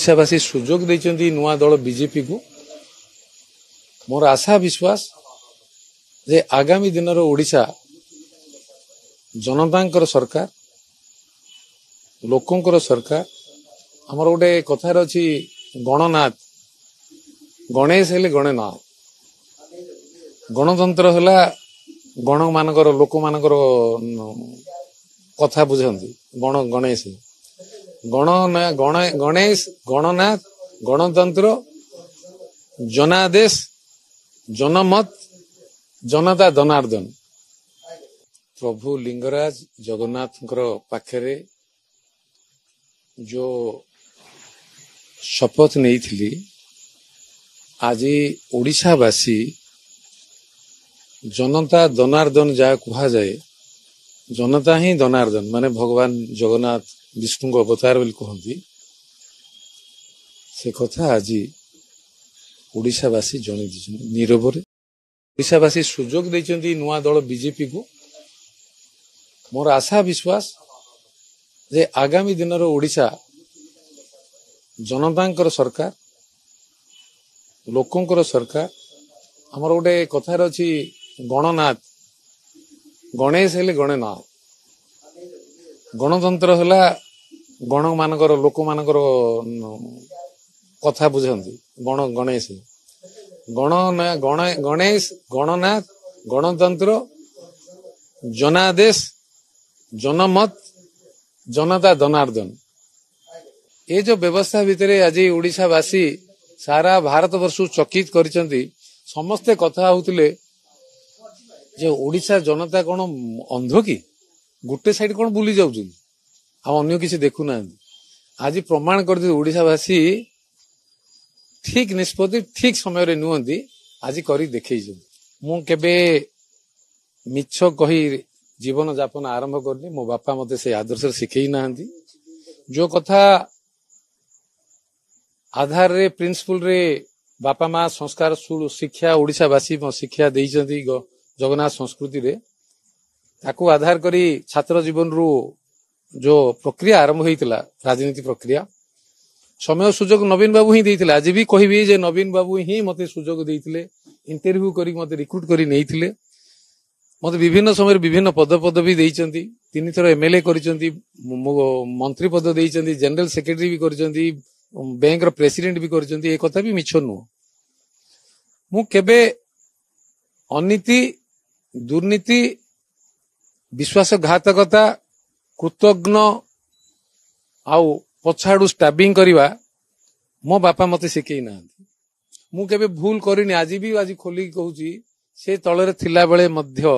ओडिशावासी सुजोग देइचंती नुआ दल बीजेपी को मोर आशा विश्वास जे आगामी दिन ओडिशा जनतांकर सरकार लोकंकर सरकार हमर गोटे कथार अछि गणनाथ गणेश हेले गणनाथ गणतंत्र होला गण मानकर लोक मानकर कथा बुझंती गणेश गणेश गणनाथ गणतंत्र जनादेश जनमत जनता जनार्दन प्रभु लिंगराज जगन्नाथ पाखरे जो शपथ नहीं थी आज ओडिशावासी जनता जनार्दन जहाँ कह जाए जनता ही जनार्दन माने भगवान जगन्नाथ विष्णु को अवतार बोली कहती से कथा आज ओडिशावासी जन नीरव ओडिशावासी सुजोग देइचंती नुआ दल बीजेपी को मोर आशा विश्वास जे आगामी दिन ओडिशा जनतांकर सरकार लोकंकर सरकार हमर गोटे कथार अछि गणनाथ गणेश हेले गणनाथ गणतंत्र होला गण मानकर लोक मानकर कथा बुझंती गणेश गणेश गणनाथ गणतंत्र जनादेश जनमत जनता जनार्दन ये जो व्यवस्था भितर आज ओडिशावासी सारा भारत वर्ष चकित करिसंती समस्ते कथा होउतिले जे ओडिशा जनता कोन अंध की गुटे साइड कोन बुली जाउछन आ अन्य किसी देखु ना आज प्रमाण कर ओडिशावासी ठीक निष्पत्ति ठीक समय रे नुहंती आज करी देखै मु केबे मिछ कही जीवन यापन आरंभ करनी मो बापा मते से आदर्श शिखई नाहंती जो कथा आधार रे प्रिंसिपल रे बापा माँ संस्कार शिक्षा ओडिशावासी शिक्षा देइचंती जगन्नाथ संस्कृति रे ताकू आधार करी छात्र जीवन रु जो प्रक्रिया आरंभ होइतिला राजनीति प्रक्रिया समय सुजोग नवीन बाबू ही देइतिले आज भी कहबी जे नवीन बाबू ही मते सुजोग देइतिले इंटरव्यू करी मते रिक्रूट करी नेइतिले मते विभिन्न समय विभिन्न पदवी देइचंती 3 थर एमएलए करिसंती मंत्री पद देइचंती जनरल सेक्रेटरी भी करिसंती बैंक रो प्रेसिडेंट भी करिसंती ए कथा भी मिछ नु मु केबे अनीति दुर्नीति विश्वासघातकता कृतज्ञ आउ पछाड़ू स्टाबिंग करिवा मो बापा मते शिखई ना मु केबे भूल करिनी आज खोली कहूची से तलरे थिला बेले मध्य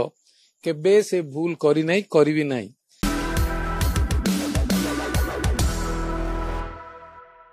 केबे से भूल करी नाही करिवि नाही।